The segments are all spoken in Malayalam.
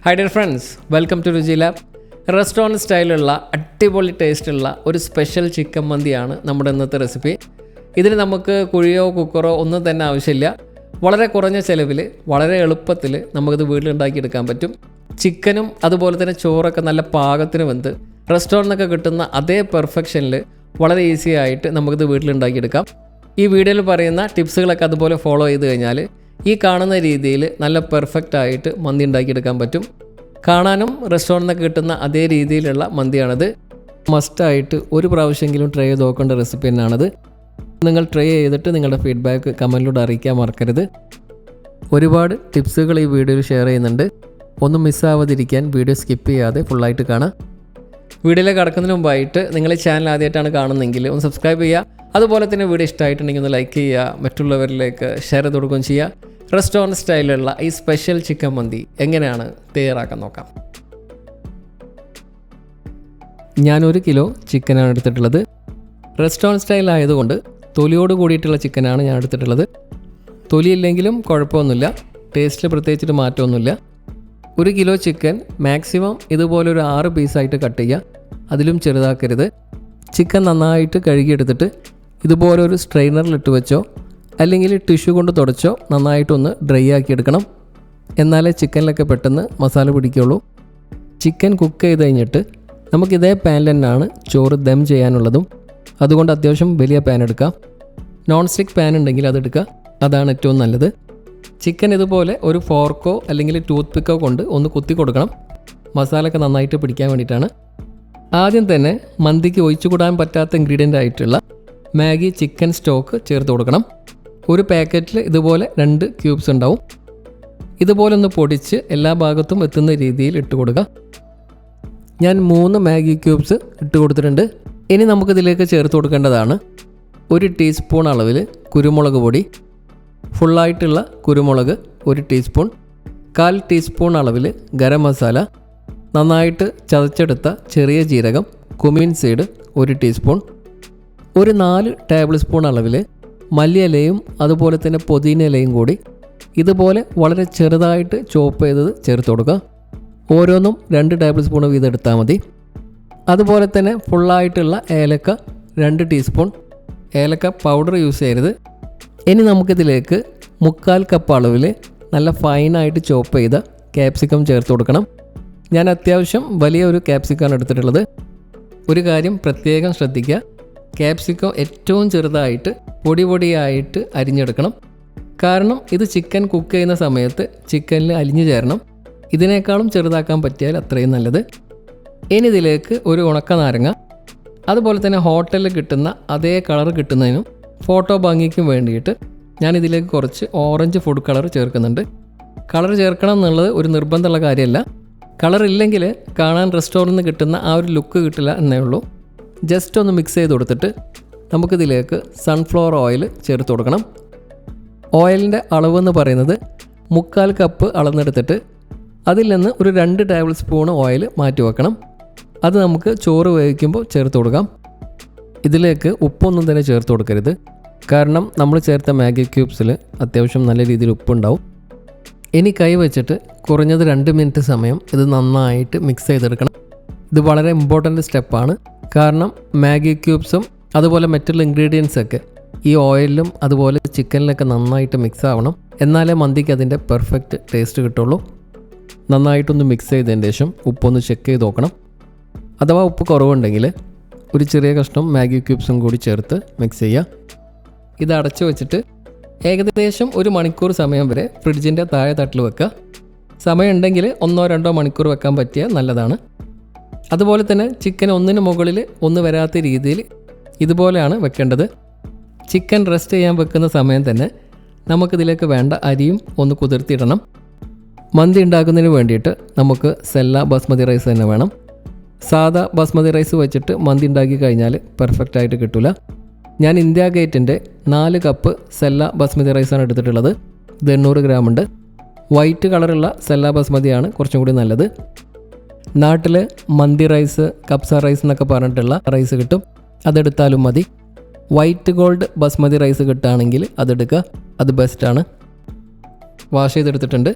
Hi dear friends, welcome to Ruchi lab. Restaurant സ്റ്റൈലുള്ള അടിപൊളി ടേസ്റ്റുള്ള ഒരു സ്പെഷ്യൽ ചിക്കൻ മന്തിയാണ് നമ്മുടെ ഇന്നത്തെ റെസിപ്പി. ഇതിന് നമുക്ക് കുഴിയോ കുക്കറോ ഒന്നും തന്നെ ആവശ്യമില്ല. വളരെ കുറഞ്ഞ ചിലവിൽ വളരെ എളുപ്പത്തിൽ നമുക്കിത് വീട്ടിലുണ്ടാക്കിയെടുക്കാൻ പറ്റും. ചിക്കനും അതുപോലെ തന്നെ ചോറൊക്കെ നല്ല പാകത്തിന് വെന്ത് റെസ്റ്റോറൻറ്റിനൊക്കെ കിട്ടുന്ന അതേ പെർഫെക്ഷനിൽ വളരെ ഈസി ആയിട്ട് നമുക്കിത് വീട്ടിലുണ്ടാക്കിയെടുക്കാം. ഈ വീഡിയോയിൽ പറയുന്ന ടിപ്സുകളൊക്കെ അതുപോലെ ഫോളോ ചെയ്ത് കഴിഞ്ഞാൽ ഈ കാണുന്ന രീതിയിൽ നല്ല പെർഫെക്റ്റ് ആയിട്ട് മന്തി ഉണ്ടാക്കിയെടുക്കാൻ പറ്റും. കാണാനും റെസ്റ്റോറൻറ്റിനൊക്കെ കിട്ടുന്ന അതേ രീതിയിലുള്ള മന്തിയാണിത്. മസ്റ്റായിട്ട് ഒരു പ്രാവശ്യമെങ്കിലും ട്രൈ ചെയ്ത് നോക്കേണ്ട റെസിപ്പി തന്നെയാണിത്. നിങ്ങൾ ട്രൈ ചെയ്തിട്ട് നിങ്ങളുടെ ഫീഡ്ബാക്ക് കമൻറ്റിലൂടെ അറിയിക്കാൻ മറക്കരുത്. ഒരുപാട് ടിപ്സുകൾ ഈ വീഡിയോയിൽ ഷെയർ ചെയ്യുന്നുണ്ട്. ഒന്നും മിസ്സാവാതിരിക്കാൻ വീഡിയോ സ്കിപ്പ് ചെയ്യാതെ ഫുള്ളായിട്ട് കാണാം. വീഡിയോയിലേക്ക് കടക്കുന്നതിന് മുമ്പായിട്ട് നിങ്ങൾ ഈ ചാനൽ ആദ്യമായിട്ടാണ് കാണുന്നതെങ്കിൽ ഒന്ന് സബ്സ്ക്രൈബ് ചെയ്യുക. അതുപോലെ തന്നെ വീഡിയോ ഇഷ്ടമായിട്ടുണ്ടെങ്കിൽ ഒന്ന് ലൈക്ക് ചെയ്യുക, മറ്റുള്ളവരിലേക്ക് ഷെയർ ചെയ്ത് കൊടുക്കുകയും ചെയ്യുക. റെസ്റ്റോറൻറ്റ് സ്റ്റൈലിലുള്ള ഈ സ്പെഷ്യൽ ചിക്കൻ മന്തി എങ്ങനെയാണ് തയ്യാറാക്കാൻ നോക്കാം. ഞാൻ 1 കിലോ ചിക്കനാണ് എടുത്തിട്ടുള്ളത്. റെസ്റ്റോറൻറ്റ് സ്റ്റൈൽ ആയതുകൊണ്ട് തൊലിയോട് കൂടിയിട്ടുള്ള ചിക്കനാണ് ഞാൻ എടുത്തിട്ടുള്ളത്. തൊലിയില്ലെങ്കിലും കുഴപ്പമൊന്നുമില്ല, ടേസ്റ്റിൽ പ്രത്യേകിച്ചിട്ട് മാറ്റമൊന്നുമില്ല. 1 കിലോ ചിക്കൻ മാക്സിമം ഇതുപോലെ ഒരു 6 പീസായിട്ട് കട്ട് ചെയ്യുക, അതിലും ചെറുതാക്കരുത്. ചിക്കൻ നന്നായിട്ട് കഴുകിയെടുത്തിട്ട് ഇതുപോലെ ഒരു സ്ട്രെയിനറിലിട്ട് വെച്ചോ അല്ലെങ്കിൽ ടിഷ്യൂ കൊണ്ട് തുടച്ചോ നന്നായിട്ടൊന്ന് ഡ്രൈ ആക്കി എടുക്കണം. എന്നാലേ ചിക്കനിലൊക്കെ പെട്ടെന്ന് മസാല പിടിക്കുകയുള്ളൂ. ചിക്കൻ കുക്ക് ചെയ്ത് കഴിഞ്ഞിട്ട് നമുക്കിതേ പാനിൽ തന്നെയാണ് ചോറ് ദം ചെയ്യാനുള്ളതും. അതുകൊണ്ട് അത്യാവശ്യം വലിയ പാൻ എടുക്കാം. നോൺ സ്റ്റിക്ക് പാൻ ഉണ്ടെങ്കിൽ അതെടുക്കുക, അതാണ് ഏറ്റവും നല്ലത്. ചിക്കൻ ഇതുപോലെ ഒരു ഫോർക്കോ അല്ലെങ്കിൽ ടൂത്ത് പിക്കോ കൊണ്ട് ഒന്ന് കുത്തി കൊടുക്കണം, മസാലയൊക്കെ നന്നായിട്ട് പിടിക്കാൻ വേണ്ടിയിട്ടാണ്. ആദ്യം തന്നെ മന്തിക്ക് ഒഴിച്ചുകൂടാൻ പറ്റാത്ത ഇൻഗ്രീഡിയൻ്റ് ആയിട്ടുള്ള മാഗി ചിക്കൻ സ്റ്റോക്ക് ചേർത്ത് കൊടുക്കണം. ഒരു പാക്കറ്റിൽ ഇതുപോലെ 2 ക്യൂബ്സ് ഉണ്ടാവും. ഇതുപോലെ ഒന്ന് പൊടിച്ച് എല്ലാ ഭാഗത്തും എത്തുന്ന രീതിയിൽ ഇട്ട് കൊടുക്കുക. ഞാൻ 3 മാഗി ക്യൂബ്സ് ഇട്ട് കൊടുത്തിട്ടുണ്ട്. ഇനി നമുക്കിതിലേക്ക് ചേർത്ത് കൊടുക്കേണ്ടതാണ് 1 ടീസ്പൂൺ അളവിൽ കുരുമുളക് പൊടി, ഫുള്ളായിട്ടുള്ള കുരുമുളക് 1 ടീസ്പൂൺ, 1/4 ടീസ്പൂൺ അളവിൽ ഗരം മസാല, നന്നായിട്ട് ചതച്ചെടുത്ത ചെറിയ ജീരകം, കുമിൻ സീഡ് 1 ടീസ്പൂൺ, ഒരു 4 ടേബിൾ സ്പൂൺ അളവിൽ മല്ലിയിലയും അതുപോലെ തന്നെ പുതിന ഇലയും കൂടി ഇതുപോലെ വളരെ ചെറുതായിട്ട് ചോപ്പ് ചെയ്തത് ചേർത്ത് കൊടുക്കുക. ഓരോന്നും 2 ടേബിൾ സ്പൂൺ വീതം എടുത്താൽ മതി. അതുപോലെ തന്നെ ഫുള്ളായിട്ടുള്ള ഏലക്ക 2 ടീസ്പൂൺ, ഏലക്ക പൗഡർ യൂസ് ചെയ്യരുത്. ഇനി നമുക്കിതിലേക്ക് 3/4 കപ്പ് അളവിൽ നല്ല ഫൈനായിട്ട് ചോപ്പ് ചെയ്ത ക്യാപ്സിക്കം ചേർത്ത് കൊടുക്കണം. ഞാൻ അത്യാവശ്യം വലിയ ഒരു ക്യാപ്സിക്കമാണ് എടുത്തിട്ടുള്ളത്. ഒരു കാര്യം പ്രത്യേകം ശ്രദ്ധിക്കുക, ക്യാപ്സിക്കം ഏറ്റവും ചെറുതായിട്ട് പൊടിയായിട്ട് അരിഞ്ഞെടുക്കണം. കാരണം ഇത് ചിക്കൻ കുക്ക് ചെയ്യുന്ന സമയത്ത് ചിക്കനിൽ അലിഞ്ഞു ചേരണം. ഇതിനേക്കാളും ചെറുതാക്കാൻ പറ്റിയാൽ അത്രയും നല്ലത്. ഇനി ഇതിലേക്ക് ഒരു ഉണക്ക നാരങ്ങ, അതുപോലെ തന്നെ ഹോട്ടലിൽ കിട്ടുന്ന അതേ കളർ കിട്ടുന്നതിനും ഫോട്ടോ ഭംഗിക്കും വേണ്ടിയിട്ട് ഞാൻ ഇതിലേക്ക് കുറച്ച് ഓറഞ്ച് ഫുഡ് കളർ ചേർക്കുന്നുണ്ട്. കളർ ചേർക്കണം എന്നുള്ളത് ഒരു നിർബന്ധമുള്ള കാര്യമല്ല. കളർ ഇല്ലെങ്കിൽ കാണാൻ റെസ്റ്റോറൻറ്റിൽ നിന്ന് കിട്ടുന്ന ആ ഒരു ലുക്ക് കിട്ടില്ല എന്നേ ഉള്ളൂ. ജസ്റ്റ് ഒന്ന് മിക്സ് ചെയ്ത് കൊടുത്തിട്ട് നമുക്കിതിലേക്ക് സൺഫ്ലവർ ഓയിൽ ചേർത്ത് കൊടുക്കണം. ഓയിലിൻ്റെ അളവെന്ന് പറയുന്നത് 3/4 കപ്പ് അളന്നെടുത്തിട്ട് അതിൽ നിന്ന് ഒരു 2 ടേബിൾ സ്പൂൺ ഓയിൽ മാറ്റി വെക്കണം. അത് നമുക്ക് ചോറ് വേവിക്കുമ്പോൾ ചേർത്ത് കൊടുക്കാം. ഇതിലേക്ക് ഉപ്പൊന്നും തന്നെ ചേർത്ത് കൊടുക്കരുത്, കാരണം നമ്മൾ ചേർത്ത മാഗി ക്യൂബ്സിൽ അത്യാവശ്യം നല്ല രീതിയിൽ ഉപ്പുണ്ടാവും. ഇനി കൈ വെച്ചിട്ട് കുറഞ്ഞത് 2 മിനിറ്റ് സമയം ഇത് നന്നായിട്ട് മിക്സ് ചെയ്തെടുക്കണം. ഇത് വളരെ ഇമ്പോർട്ടൻ്റ് സ്റ്റെപ്പാണ്. കാരണം മാഗി ക്യൂബ്സും അതുപോലെ മറ്റുള്ള ഇൻഗ്രീഡിയൻസൊക്കെ ഈ ഓയിലിലും അതുപോലെ ചിക്കനിലൊക്കെ നന്നായിട്ട് മിക്സ് ആവണം. എന്നാലേ മന്തിക്ക് അതിൻ്റെ പെർഫെക്റ്റ് ടേസ്റ്റ് കിട്ടുള്ളൂ. നന്നായിട്ടൊന്ന് മിക്സ് ചെയ്തതിന് ശേഷം ഉപ്പൊന്ന് ചെക്ക് ചെയ്ത് നോക്കണം. അഥവാ ഉപ്പ് കുറവുണ്ടെങ്കിൽ ഒരു ചെറിയ കഷ്ണം മാഗി ക്യൂബ്സും കൂടി ചേർത്ത് മിക്സ് ചെയ്യുക. ഇത് അടച്ചു വെച്ചിട്ട് ഏകദേശം 1 മണിക്കൂർ സമയം വരെ ഫ്രിഡ്ജിൻ്റെ താഴെ തട്ടിൽ വെക്കുക. സമയം ഉണ്ടെങ്കിൽ 1-2 മണിക്കൂർ വെക്കാൻ പറ്റിയാൽ നല്ലതാണ്. അതുപോലെ തന്നെ ചിക്കൻ ഒന്നിന് മുകളിൽ ഒന്ന് വരാത്ത രീതിയിൽ ഇതുപോലെയാണ് വെക്കേണ്ടത്. ചിക്കൻ റെസ്റ്റ് ചെയ്യാൻ വെക്കുന്ന സമയം തന്നെ നമുക്കിതിലേക്ക് വേണ്ട അരിയും ഒന്ന് കുതിർത്തിയിടണം. മന്തി ഉണ്ടാക്കുന്നതിന് വേണ്ടിയിട്ട് നമുക്ക് സെല്ല ബസ്മതി റൈസ് തന്നെ വേണം. സാദാ ബസ്മതി റൈസ് വെച്ചിട്ട് മന്തി ഉണ്ടാക്കി കഴിഞ്ഞാൽ പെർഫെക്റ്റ് ആയിട്ട് കിട്ടില്ല. ഞാൻ ഇന്ത്യ ഗേറ്റിൻ്റെ 4 കപ്പ് സെല്ല ബസ്മതി റൈസാണ് എടുത്തിട്ടുള്ളത്. ഇത് 800 ഗ്രാം ഉണ്ട്. വൈറ്റ് കളറുള്ള സെല്ല ബസ്മതിയാണ് കുറച്ചും കൂടി നല്ലത്. നാട്ടിൽ മന്തി റൈസ്, കപ്സ റൈസ് എന്നൊക്കെ പറഞ്ഞിട്ടുള്ള റൈസ് കിട്ടും, അതെടുത്താലും മതി. വൈറ്റ് ഗോൾഡ് ബസ്മതി റൈസ് കിട്ടുകയാണെങ്കിൽ അതെടുക്കുക, അത് ബെസ്റ്റാണ്. വാഷ് ചെയ്തെടുത്തിട്ടുണ്ട്.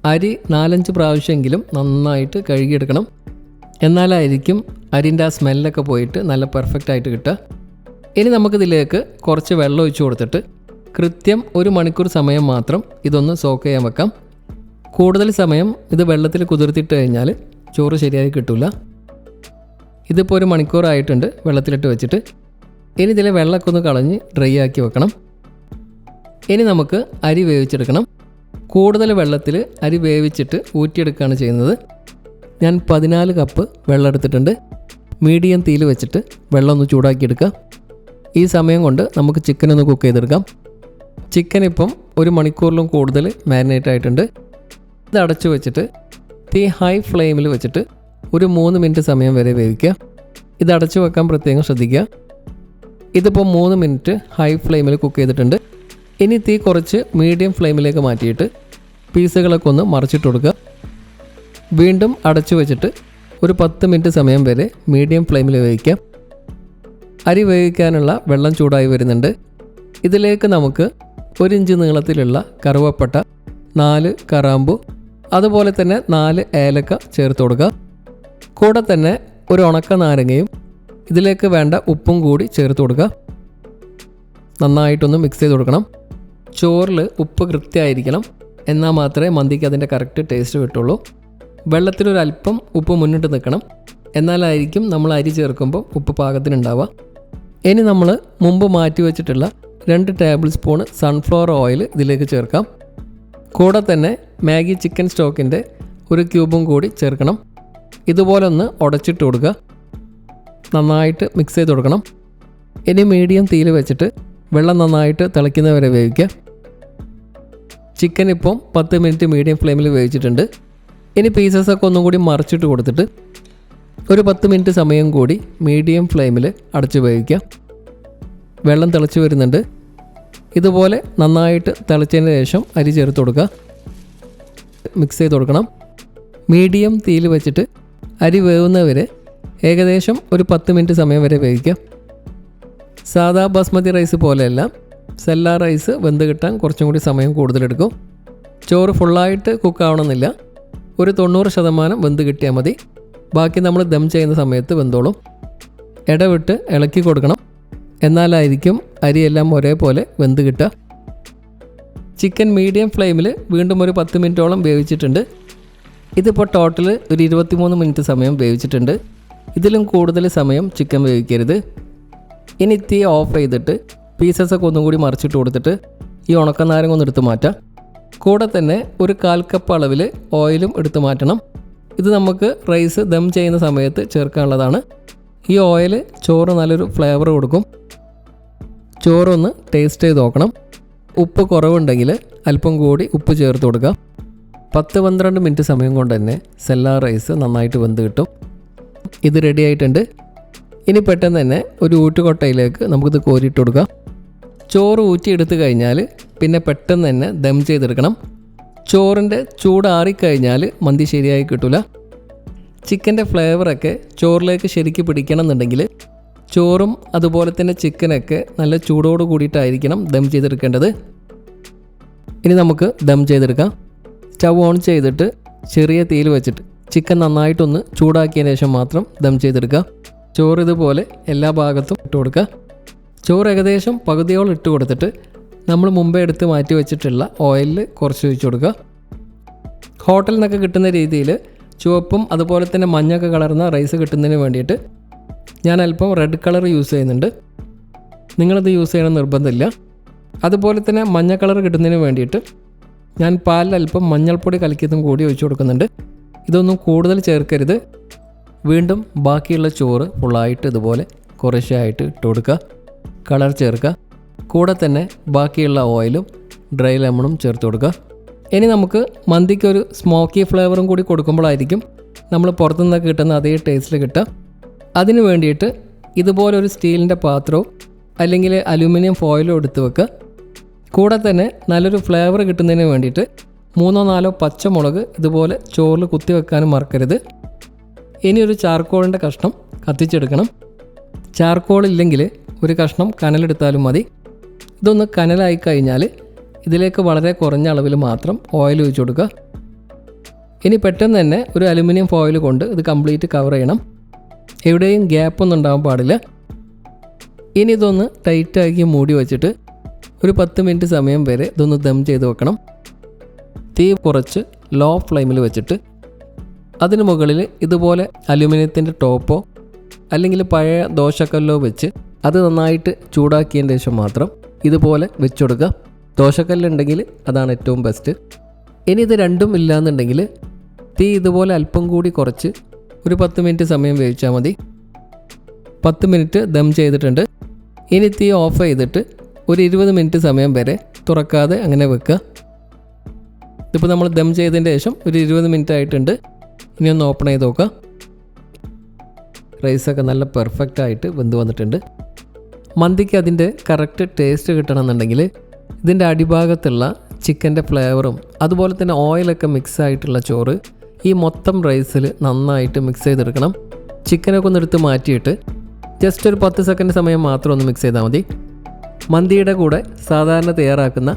അരി 4-5 പ്രാവശ്യമെങ്കിലും നന്നായിട്ട് കഴുകിയെടുക്കണം. എന്നാലായിരിക്കും അരിൻ്റെ ആ സ്മെല്ലൊക്കെ പോയിട്ട് നല്ല പെർഫെക്റ്റ് ആയിട്ട് കിട്ടുക. ഇനി നമുക്കിതിലേക്ക് കുറച്ച് വെള്ളം ഒഴിച്ച് കൊടുത്തിട്ട് കൃത്യം 1 മണിക്കൂർ സമയം മാത്രം ഇതൊന്ന് സോക്ക് ചെയ്യാൻ വെക്കാം. കൂടുതൽ സമയം ഇത് വെള്ളത്തിൽ കുതിർത്തിട്ട് കഴിഞ്ഞാൽ ചോറ് ശരിയായി കിട്ടില്ല. ഇതിപ്പോൾ 1 മണിക്കൂറായിട്ടുണ്ട് വെള്ളത്തിലിട്ട് വെച്ചിട്ട്. ഇനി ഇതിലെ വെള്ളമൊക്കെ ഒന്ന് കളഞ്ഞ് ഡ്രൈ ആക്കി വെക്കണം. ഇനി നമുക്ക് അരി വേവിച്ചെടുക്കണം. കൂടുതൽ വെള്ളത്തിൽ അരി വേവിച്ചിട്ട് ഊറ്റിയെടുക്കുകയാണ് ചെയ്യുന്നത്. ഞാൻ 14 കപ്പ് വെള്ളം എടുത്തിട്ടുണ്ട്. മീഡിയം തീയിൽ വെച്ചിട്ട് വെള്ളം ഒന്ന് ചൂടാക്കിയെടുക്കുക. ഈ സമയം കൊണ്ട് നമുക്ക് ചിക്കൻ ഒന്ന് കുക്ക് ചെയ്തെടുക്കാം. ചിക്കൻ ഇപ്പം 1 മണിക്കൂറിലും കൂടുതൽ മാരിനേറ്റ് ആയിട്ടുണ്ട്. ഇത് അടച്ചു വെച്ചിട്ട് തീ ഹൈ ഫ്ലെയിമിൽ വെച്ചിട്ട് ഒരു 3 മിനിറ്റ് സമയം വരെ വേവിക്കുക. ഇത് അടച്ചു വെക്കാൻ പ്രത്യേകം ശ്രദ്ധിക്കുക. ഇതിപ്പോൾ 3 മിനിറ്റ് ഹൈ ഫ്ലെയിമിൽ കുക്ക് ചെയ്തിട്ടുണ്ട്. ഇനി തീ കുറച്ച് മീഡിയം ഫ്ലെയിമിലേക്ക് മാറ്റിയിട്ട് പീസുകളൊക്കെ ഒന്ന് മറിച്ചിട്ട് കൊടുക്കുക. വീണ്ടും അടച്ചു വെച്ചിട്ട് ഒരു 10 മിനിറ്റ് സമയം വരെ മീഡിയം ഫ്ലെയിമിൽ വേവിക്കാം. അരി വേവിക്കാനുള്ള വെള്ളം ചൂടായി വരുന്നുണ്ട്. ഇതിലേക്ക് നമുക്ക് 1 ഇഞ്ച് നീളത്തിലുള്ള കറുവപ്പട്ട, 4 കറാമ്പു, അതുപോലെ തന്നെ 4 ഏലക്ക ചേർത്ത് കൊടുക്കുക. കൂടെ തന്നെ ഒരു ഉണക്ക നാരങ്ങയും ഇതിലേക്ക് വേണ്ട ഉപ്പും കൂടി ചേർത്ത് കൊടുക്കുക. നന്നായിട്ടൊന്ന് മിക്സ് ചെയ്ത് കൊടുക്കണം. ചോറിൽ ഉപ്പ് കൃത്യമായിരിക്കണം, എന്നാൽ മാത്രമേ മന്തിക്ക് അതിൻ്റെ കറക്റ്റ് ടേസ്റ്റ് കിട്ടുള്ളൂ. വെള്ളത്തിലൊരല്പം ഉപ്പ് മുന്നിട്ട് നിൽക്കണം, എന്നാലായിരിക്കും നമ്മൾ അരി ചേർക്കുമ്പോൾ ഉപ്പ് പാകത്തിനുണ്ടാവുക. ഇനി നമ്മൾ മുമ്പ് മാറ്റി വെച്ചിട്ടുള്ള 2 ടേബിൾ സ്പൂൺ സൺഫ്ലവർ ഓയിൽ ഇതിലേക്ക് ചേർക്കാം. കൂടെ തന്നെ മാഗി ചിക്കൻ സ്റ്റോക്കിൻ്റെ 1 ക്യൂബും കൂടി ചേർക്കണം. ഇതുപോലെ ഒന്ന് ഉടച്ചിട്ട് കൊടുക്കുക. നന്നായിട്ട് മിക്സ് ചെയ്ത് കൊടുക്കണം. ഇനി മീഡിയം തീയിൽ വെച്ചിട്ട് വെള്ളം നന്നായിട്ട് തിളയ്ക്കുന്നവരെ വേവിക്കുക. ചിക്കൻ ഇപ്പം 10 മിനിറ്റ് മീഡിയം ഫ്ലെയിമിൽ വേവിച്ചിട്ടുണ്ട്. ഇനി പീസസൊക്കെ ഒന്നും കൂടി മറിച്ചിട്ട് കൊടുത്തിട്ട് ഒരു 10 മിനിറ്റ് സമയം കൂടി മീഡിയം ഫ്ലെയിമിൽ അടച്ച് വേവിക്കുക. വെള്ളം തിളച്ച് വരുന്നുണ്ട്. ഇതുപോലെ നന്നായിട്ട് തിളച്ചതിന് ശേഷം അരി ചേർത്ത് കൊടുക്കുക. മിക്സ് ചെയ്ത് കൊടുക്കണം. മീഡിയം തീയിൽ വെച്ചിട്ട് അരി വേവുന്നവരെ ഏകദേശം ഒരു 10 മിനിറ്റ് സമയം വരെ വേവിക്കുക. സാധാ ബസ്മതി റൈസ് പോലെയല്ല, സെല്ല റൈസ് വെന്ത് കിട്ടാൻ കുറച്ചും കൂടി സമയം കൂടുതലെടുക്കും. ചോറ് ഫുള്ളായിട്ട് കുക്കാവണമെന്നില്ല, ഒരു 90% വെന്ത് കിട്ടിയാൽ മതി. ബാക്കി നമ്മൾ ദം ചെയ്യുന്ന സമയത്ത് വെന്തോളും. ഇടവിട്ട് ഇളക്കി കൊടുക്കണം, എന്നാലായിരിക്കും അരിയെല്ലാം ഒരേപോലെ വെന്ത് കിട്ടുക. ചിക്കൻ മീഡിയം ഫ്ലെയിമിൽ വീണ്ടും ഒരു 10 മിനിറ്റോളം വേവിച്ചിട്ടുണ്ട്. ഇതിപ്പോൾ ടോട്ടൽ ഒരു 23 മിനിറ്റ് സമയം വേവിച്ചിട്ടുണ്ട്. ഇതിലും കൂടുതൽ സമയം ചിക്കൻ വേവിക്കരുത്. ഇനി തീ ഓഫ് ചെയ്തിട്ട് പീസസൊക്കെ ഒന്നും കൂടി മറിച്ചിട്ട് കൊടുത്തിട്ട് ഈ ഉണക്കനാരങ്ങ ഒന്ന് എടുത്ത് മാറ്റാം. കൂടെ തന്നെ ഒരു 1/4 കപ്പ് അളവിൽ ഓയിലും എടുത്ത് മാറ്റണം. ഇത് നമുക്ക് റൈസ് ദം ചെയ്യുന്ന സമയത്ത് ചേർക്കാനുള്ളതാണ്. ഈ ഓയിൽ ചോറ് നല്ലൊരു ഫ്ലേവർ കൊടുക്കും. ചോറൊന്ന് ടേസ്റ്റ് ചെയ്ത് നോക്കണം. ഉപ്പ് കുറവുണ്ടെങ്കിൽ അല്പം കൂടി ഉപ്പ് ചേർത്ത് കൊടുക്കുക. 10-12 മിനിറ്റ് സമയം കൊണ്ട് തന്നെ സെല്ല റൈസ് നന്നായിട്ട് വെന്ത് കിട്ടും. ഇത് റെഡി ആയിട്ടുണ്ട്. ഇനി പെട്ടെന്ന് തന്നെ ഒരു ഊട്ടുകൊട്ടയിലേക്ക് നമുക്കിത് കോരിയിട്ട് കൊടുക്കാം. ചോറ് ഊറ്റിയെടുത്ത് കഴിഞ്ഞാൽ പിന്നെ പെട്ടെന്ന് തന്നെ ദം ചെയ്തെടുക്കണം. ചോറിൻ്റെ ചൂടാറിക്കഴിഞ്ഞാൽ മന്തി ശരിയായി കിട്ടില്ല. ചിക്കൻ്റെ ഫ്ലേവറൊക്കെ ചോറിലേക്ക് ശരിക്ക് പിടിക്കണം എന്നുണ്ടെങ്കിൽ ചോറും അതുപോലെ തന്നെ ചിക്കനൊക്കെ നല്ല ചൂടോട് കൂടിയിട്ടായിരിക്കണം ദം ചെയ്തെടുക്കേണ്ടത്. ഇനി നമുക്ക് ദം ചെയ്തെടുക്കാം. സ്റ്റൗ ഓൺ ചെയ്തിട്ട് ചെറിയ തീയിൽ വെച്ചിട്ട് ചിക്കൻ നന്നായിട്ടൊന്ന് ചൂടാക്കിയതിന് ശേഷം മാത്രം ദം ചെയ്തെടുക്കുക. ചോറ് ഇതുപോലെ എല്ലാ ഭാഗത്തും ഇട്ട് കൊടുക്കുക. ചോറ് ഏകദേശം പകുതിയോളം ഇട്ട് കൊടുത്തിട്ട് നമ്മൾ മുമ്പേ എടുത്ത് മാറ്റി വെച്ചിട്ടുള്ള ഓയിലിൽ കുറച്ച് ഒഴിച്ച് കൊടുക്കുക. ഹോട്ടലിൽ നിന്നൊക്കെ കിട്ടുന്ന രീതിയിൽ ചുവപ്പും അതുപോലെ തന്നെ മഞ്ഞൊക്കെ കളർന്ന റൈസ് കിട്ടുന്നതിന് വേണ്ടിയിട്ട് ഞാൻ അല്പം റെഡ് കളർ യൂസ് ചെയ്യുന്നുണ്ട്. നിങ്ങളത് യൂസ് ചെയ്യണം നിർബന്ധമില്ല. അതുപോലെ തന്നെ മഞ്ഞ കളർ കിട്ടുന്നതിന് വേണ്ടിയിട്ട് ഞാൻ പാലിൽ അല്പം മഞ്ഞൾപ്പൊടി കലക്കിയതും കൂടി ഒഴിച്ചു കൊടുക്കുന്നുണ്ട്. ഇതൊന്നും കൂടുതൽ ചേർക്കരുത്. വീണ്ടും ബാക്കിയുള്ള ചോറ് ഫുള്ളായിട്ട് ഇതുപോലെ കുറേശ്ശെയായിട്ട് ഇട്ട് കൊടുക്കുക. കളർ ചേർക്കുക. കൂടെ തന്നെ ബാക്കിയുള്ള ഓയിലും ഡ്രൈ ലെമണും ചേർത്ത് കൊടുക്കുക. ഇനി നമുക്ക് മന്തിക്കൊരു സ്മോക്കി ഫ്ലേവറും കൂടി കൊടുക്കുമ്പോഴായിരിക്കും നമ്മൾ പുറത്തുനിന്നൊക്കെ കിട്ടുന്ന അതേ ടേസ്റ്റിൽ കിട്ടുക. അതിന് വേണ്ടിയിട്ട് ഇതുപോലൊരു സ്റ്റീലിൻ്റെ പാത്രവും അല്ലെങ്കിൽ അലുമിനിയം ഫോയിലും എടുത്ത് വെക്കുക. കൂടെ തന്നെ നല്ലൊരു ഫ്ലേവർ കിട്ടുന്നതിന് വേണ്ടിയിട്ട് 3-4 പച്ചമുളക് ഇതുപോലെ ചോറിൽ കുത്തി വെക്കാനും മറക്കരുത്. ഇനി ഒരു ചാർക്കോളിൻ്റെ കഷ്ണം കത്തിച്ചെടുക്കണം. ചാർക്കോൾ ഇല്ലെങ്കിൽ ഒരു കഷ്ണം കനലെടുത്താലും മതി. ഇതൊന്ന് കനലായി കഴിഞ്ഞാൽ ഇതിലേക്ക് വളരെ കുറഞ്ഞ അളവിൽ മാത്രം ഓയിൽ ഒഴിച്ചു കൊടുക്കുക. ഇനി പെട്ടെന്ന് തന്നെ ഒരു അലുമിനിയം ഫോയിൽ കൊണ്ട് ഇത് കംപ്ലീറ്റ് കവർ ചെയ്യണം. എവിടെയും ഗ്യാപ്പൊന്നും ഉണ്ടാകാൻ പാടില്ല. ഇനി ഇതൊന്ന് ടൈറ്റാക്കി മൂടി വെച്ചിട്ട് ഒരു 10 മിനിറ്റ് സമയം വരെ ഇതൊന്ന് ദം ചെയ്ത് വെക്കണം. തീ കുറച്ച് ലോ ഫ്ലെയിമിൽ വെച്ചിട്ട് അതിന് മുകളിൽ ഇതുപോലെ അലുമിനിയത്തിൻ്റെ ടോപ്പോ അല്ലെങ്കിൽ പഴയ ദോശക്കല്ലോ വെച്ച് അത് നന്നായിട്ട് ചൂടാക്കിയതിന് ശേഷം മാത്രം ഇതുപോലെ വെച്ച് കൊടുക്കുക. ദോശക്കല്ലുണ്ടെങ്കിൽ അതാണ് ഏറ്റവും ബെസ്റ്റ്. ഇനി ഇത് രണ്ടും ഇല്ലയെന്നുണ്ടെങ്കിൽ തീ ഇതുപോലെ അല്പം കൂടി കുറച്ച് ഒരു 10 മിനിറ്റ് സമയം വേവിച്ചാൽ മതി. 10 മിനിറ്റ് ദം ചെയ്തിട്ടുണ്ട്. ഇനി തീ ഓഫ് ചെയ്തിട്ട് ഒരു 20 മിനിറ്റ് സമയം വരെ തുറക്കാതെ അങ്ങനെ വെക്കുക. ഇതിപ്പോൾ നമ്മൾ ദം ചെയ്തതിന് ശേഷം ഒരു 20 മിനിറ്റ് ആയിട്ടുണ്ട്. ഇനി ഒന്ന് ഓപ്പൺ ചെയ്ത് നോക്കുക. റൈസൊക്കെ നല്ല പെർഫെക്റ്റ് ആയിട്ട് വെന്ത് വന്നിട്ടുണ്ട്. മന്തിക്ക് അതിൻ്റെ കറക്റ്റ് ടേസ്റ്റ് കിട്ടണമെന്നുണ്ടെങ്കിൽ ഇതിൻ്റെ അടിഭാഗത്തുള്ള ചിക്കൻ്റെ ഫ്ലേവറും അതുപോലെ തന്നെ ഓയിലൊക്കെ മിക്സ് ആയിട്ടുള്ള ചോറ് ഈ മൊത്തം റൈസിൽ നന്നായിട്ട് മിക്സ് ചെയ്തെടുക്കണം. ചിക്കനൊക്കെ ഒന്ന് എടുത്ത് മാറ്റിയിട്ട് ജസ്റ്റ് ഒരു 10 സെക്കൻഡ് സമയം മാത്രം ഒന്ന് മിക്സ് ചെയ്താൽ മതി. മന്തിയുടെ കൂടെ സാധാരണ തയ്യാറാക്കുന്ന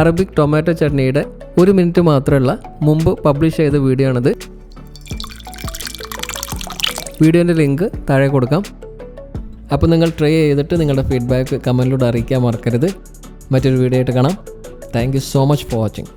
അറബിക് ടൊമാറ്റോ ചട്നിയുടെ 1 മിനിറ്റ് മാത്രമുള്ള മുമ്പ് പബ്ലിഷ് ചെയ്ത വീഡിയോ ആണിത്. വീഡിയോൻ്റെ ലിങ്ക് താഴെ കൊടുക്കാം. അപ്പോൾ നിങ്ങൾ ട്രൈ ചെയ്തിട്ട് നിങ്ങളുടെ ഫീഡ്ബാക്ക് കമൻറ്റിലൂടെ അറിയിക്കാൻ മറക്കരുത്. മറ്റൊരു വീഡിയോ ആയിട്ട് കാണാം. Thank you so much for watching.